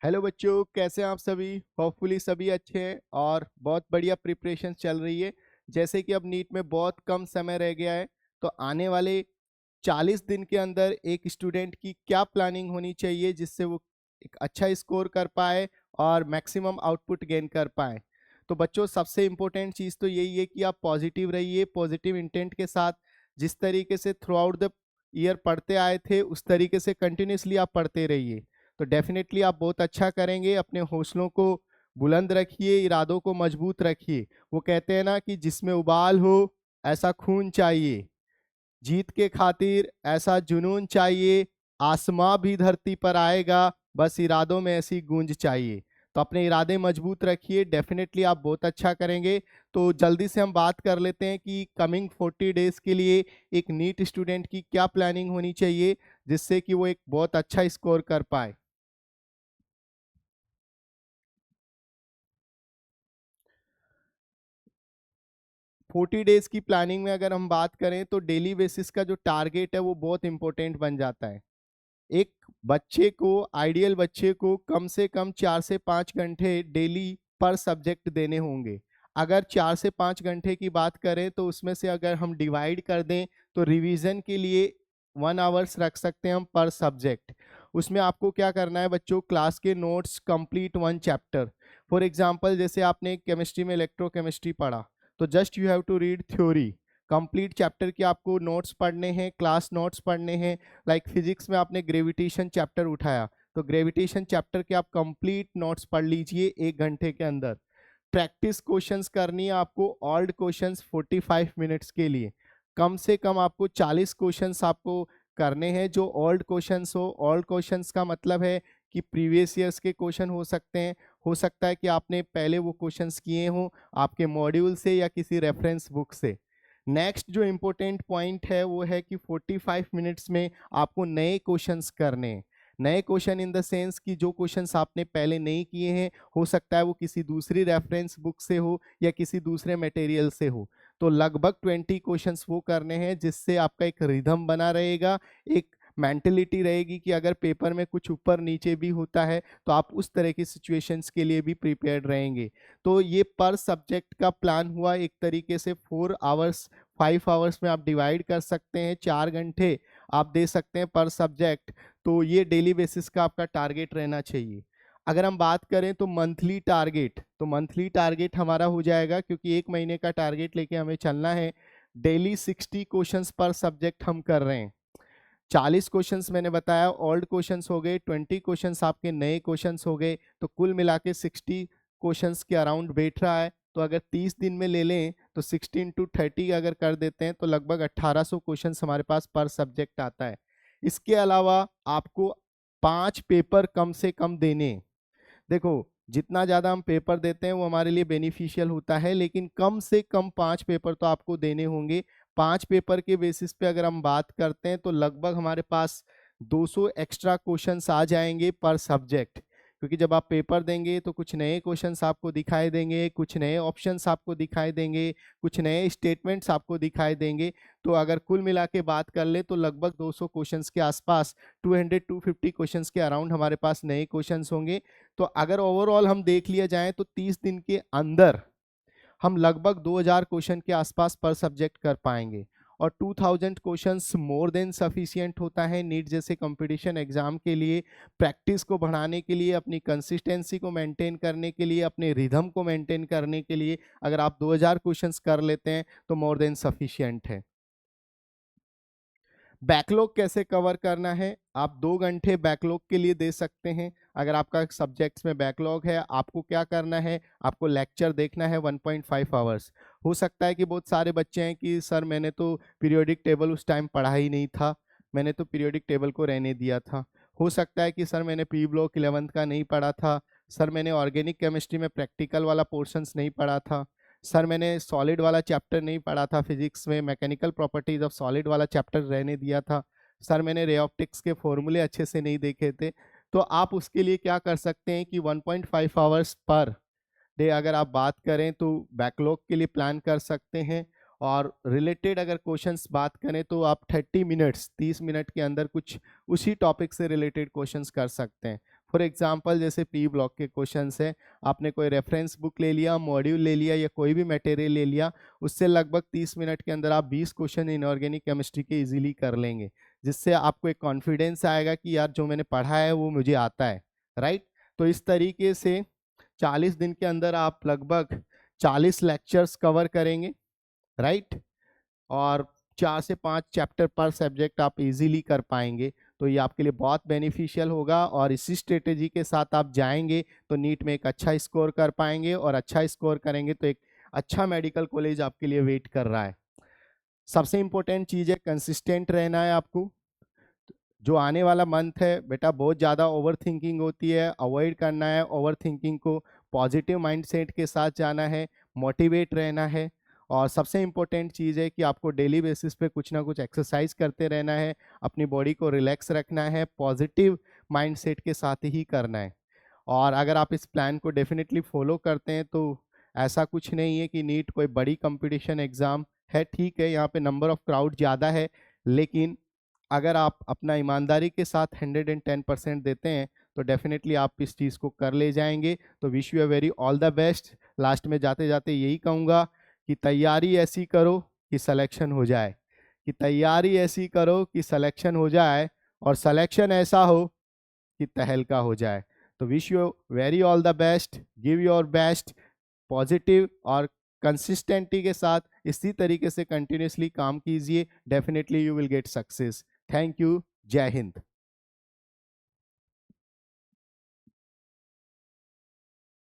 Hello बच्चों, कैसे हैं आप सभी। होपफुली सभी अच्छे हैं और बहुत बढ़िया प्रिपरेशन चल रही है। जैसे कि अब नीट में बहुत कम समय रह गया है, तो आने वाले 40 दिन के अंदर एक स्टूडेंट की क्या प्लानिंग होनी चाहिए जिससे वो एक अच्छा स्कोर कर पाए और मैक्सिमम आउटपुट गेन कर पाए। तो बच्चों, सबसे इम्पोर्टेंट चीज़ तो यही है कि आप पॉजिटिव रहिए, पॉजिटिव इंटेंट के साथ जिस तरीके से थ्रू आउट द ईयर पढ़ते आए थे उस तरीके से कंटिन्यूसली आप पढ़ते रहिए। तो डेफिनेटली आप बहुत अच्छा करेंगे। अपने हौसलों को बुलंद रखिए, इरादों को मजबूत रखिए। वो कहते हैं ना कि जिसमें उबाल हो ऐसा खून चाहिए, जीत के खातिर ऐसा जुनून चाहिए, आसमां भी धरती पर आएगा, बस इरादों में ऐसी गूंज चाहिए। तो अपने इरादे मजबूत रखिए, डेफिनेटली आप बहुत अच्छा करेंगे। तो जल्दी से हम बात कर लेते हैं कि कमिंग 40 डेज के लिए एक नीट स्टूडेंट की क्या प्लानिंग होनी चाहिए जिससे कि वो एक बहुत अच्छा स्कोर कर पाए। 40 डेज की प्लानिंग में अगर हम बात करें तो डेली बेसिस का जो टारगेट है वो बहुत इंपॉर्टेंट बन जाता है। एक बच्चे को, आइडियल बच्चे को कम से कम 4 से 5 घंटे डेली पर सब्जेक्ट देने होंगे। अगर 4 से 5 घंटे की बात करें तो उसमें से अगर हम डिवाइड कर दें तो रिवीजन के लिए 1 आवर्स रख सकते हैं हम पर सब्जेक्ट। उसमें आपको क्या करना है बच्चों, क्लास के notes complete 1 chapter. For example, जैसे आपने केमिस्ट्री में इलेक्ट्रोकेमिस्ट्री पढ़ा तो just you have to read theory. Complete chapter के आपको नोट्स पढ़ने हैं, क्लास नोट्स पढ़ने हैं। लाइक फिजिक्स में आपने ग्रेविटेशन चैप्टर उठाया तो ग्रेविटेशन चैप्टर के आप कंप्लीट नोट्स पढ़ लीजिए 1 घंटे के अंदर। प्रैक्टिस क्वेश्चंस करनी है आपको, ऑल्ड क्वेश्चंस 45 मिनट्स के लिए। कम से कम आपको 40 क्वेश्चंस आपको करने हैं जो ओल्ड क्वेश्चंस हो। ओल्ड क्वेश्चंस का मतलब है कि प्रीवियस ईयर्स के क्वेश्चन हो सकते हैं। हो सकता है कि आपने पहले वो क्वेश्चंस किए हों आपके मॉड्यूल से या किसी रेफरेंस बुक से। नेक्स्ट जो इम्पोर्टेंट पॉइंट है वो है कि 45 मिनट्स में आपको नए क्वेश्चंस करने हैं। नए क्वेश्चन इन द सेंस कि जो क्वेश्चंस आपने पहले नहीं किए हैं, हो सकता है वो किसी दूसरी रेफरेंस बुक से हो या किसी दूसरे मटेरियल से हो। तो लगभग 20 क्वेश्चंस वो करने हैं जिससे आपका एक रिदम बना रहेगा, एक मेंटलिटी रहेगी कि अगर पेपर में कुछ ऊपर नीचे भी होता है तो आप उस तरह की सिचुएशंस के लिए भी प्रिपेयर्ड रहेंगे। तो ये पर सब्जेक्ट का प्लान हुआ एक तरीके से 4 आवर्स। 5 आवर्स में आप डिवाइड कर सकते हैं, 4 घंटे आप दे सकते हैं पर सब्जेक्ट। तो ये डेली बेसिस का आपका टारगेट रहना चाहिए। अगर हम बात करें तो मंथली टारगेट, तो मंथली टारगेट हमारा हो जाएगा, क्योंकि 1 महीने का टारगेट लेके हमें चलना है। डेली 60 क्वेश्चंस पर सब्जेक्ट हम कर रहे हैं। 40 क्वेश्चंस मैंने बताया ओल्ड क्वेश्चंस हो गए, 20 क्वेश्चंस आपके नए क्वेश्चंस हो गए, तो कुल मिला के 60 क्वेश्चंस के अराउंड बैठ रहा है। तो अगर 30 दिन में ले लें तो 16 × 30 अगर कर देते हैं तो लगभग 1800 क्वेश्चंस हमारे पास पर सब्जेक्ट आता है। इसके अलावा आपको 5 पेपर कम से कम देने। देखो, जितना ज़्यादा हम पेपर देते हैं वो हमारे लिए बेनिफिशियल होता है, लेकिन कम से कम 5 पेपर तो आपको देने होंगे। 5 पेपर के बेसिस पे अगर हम बात करते हैं तो लगभग हमारे पास 200 एक्स्ट्रा क्वेश्चंस आ जाएंगे पर सब्जेक्ट। क्योंकि जब आप पेपर देंगे तो कुछ नए क्वेश्चंस आपको दिखाई देंगे, कुछ नए ऑप्शंस आपको दिखाई देंगे, कुछ नए स्टेटमेंट्स आपको दिखाई देंगे। तो अगर कुल मिला के बात कर ले तो लगभग 200 क्वेश्चंस के आसपास, 200 250 क्वेश्चंस के अराउंड हमारे पास नए क्वेश्चंस होंगे। तो अगर ओवरऑल हम देख लिया जाए तो 30 दिन के अंदर हम लगभग 2000 क्वेश्चन के आसपास पर सब्जेक्ट कर पाएंगे। और 2000 क्वेश्चंस मोर देन सफिशिएंट होता है नीट जैसे कंपटीशन एग्जाम के लिए। प्रैक्टिस को बढ़ाने के लिए, अपनी कंसिस्टेंसी को मेंटेन करने के लिए, अपने रिदम को मेंटेन करने के लिए अगर आप 2000 क्वेश्चंस कर लेते हैं तो मोर देन सफिशिएंट है। बैकलॉग कैसे कवर करना है, आप 2 घंटे बैकलॉग के लिए दे सकते हैं। अगर आपका सब्जेक्ट्स में बैकलॉग है, आपको क्या करना है, आपको लेक्चर देखना है 1.5 आवर्स। हो सकता है कि बहुत सारे बच्चे हैं कि सर मैंने तो पीरियोडिक टेबल उस टाइम पढ़ा ही नहीं था, मैंने तो पीरियोडिक टेबल को रहने दिया था। हो सकता है कि सर मैंने पी ब्लॉक 11th का नहीं पढ़ा था, सर मैंने ऑर्गेनिक केमिस्ट्री में प्रैक्टिकल वाला पोर्शंस नहीं पढ़ा था, सर मैंने सॉलिड वाला चैप्टर नहीं पढ़ा था, फिजिक्स में मैकेनिकल प्रॉपर्टीज ऑफ सॉलिड वाला चैप्टर रहने दिया था, सर मैंने रे ऑप्टिक्स के फॉर्मूले अच्छे से नहीं देखे थे। तो आप उसके लिए क्या कर सकते हैं कि 1.5 आवर्स पर डे अगर आप बात करें तो बैकलॉग के लिए प्लान कर सकते हैं। और रिलेटेड अगर क्वेश्चंस बात करें तो आप 30 मिनट के अंदर कुछ उसी टॉपिक से रिलेटेड क्वेश्चंस कर सकते हैं। फॉर एग्जांपल जैसे पी ब्लॉक के क्वेश्चंस है, आपने कोई रेफरेंस बुक ले लिया, मॉड्यूल ले लिया या कोई भी मटेरियल ले लिया, उससे लगभग 30 मिनट के अंदर आप 20 क्वेश्चन इनऑर्गेनिक केमिस्ट्री के इजीली कर लेंगे, जिससे आपको एक कॉन्फिडेंस आएगा कि यार जो मैंने पढ़ा है वो मुझे आता है, राइट। तो इस तरीके से 40 दिन के अंदर आप लगभग 40 लेक्चर्स कवर करेंगे, राइट, और 4 से 5 चैप्टर पर सब्जेक्ट आप इजीली कर पाएंगे। तो ये आपके लिए बहुत बेनिफिशियल होगा, और इसी स्ट्रेटेजी के साथ आप जाएंगे तो नीट में एक अच्छा स्कोर कर पाएंगे, और अच्छा स्कोर करेंगे तो एक अच्छा मेडिकल कॉलेज आपके लिए वेट कर रहा है। सबसे इंपॉर्टेंट चीज़ है कंसिस्टेंट रहना है आपको। जो आने वाला मंथ है बेटा, बहुत ज़्यादा ओवर थिंकिंग होती है, अवॉइड करना है ओवर थिंकिंग को, पॉजिटिव माइंडसेट के साथ जाना है, मोटिवेट रहना है, और सबसे इम्पोर्टेंट चीज़ है कि आपको डेली बेसिस पे कुछ ना कुछ एक्सरसाइज करते रहना है, अपनी बॉडी को रिलैक्स रखना है, पॉजिटिव माइंडसेट के साथ ही करना है। और अगर आप इस प्लान को डेफिनेटली फॉलो करते हैं तो ऐसा कुछ नहीं है कि नीट कोई बड़ी कंपटीशन एग्ज़ाम है, ठीक है यहाँ पे नंबर ऑफ क्राउड ज़्यादा है, लेकिन अगर आप अपना ईमानदारी के साथ 110% देते हैं तो डेफिनेटली आप इस चीज़ को कर ले जाएंगे। तो wish you a very all the best. Last में जाते जाते यही कहूँगा कि तैयारी ऐसी करो कि सिलेक्शन हो जाए, कि तैयारी ऐसी करो कि सिलेक्शन हो जाए, और सिलेक्शन ऐसा हो कि तहलका हो जाए। तो wish you very all the best, give your best, positive और कंसिस्टेंटी के साथ इसी तरीके से कंटिन्यूसली काम कीजिए, definitely you will get success. Thank you, जय हिंद।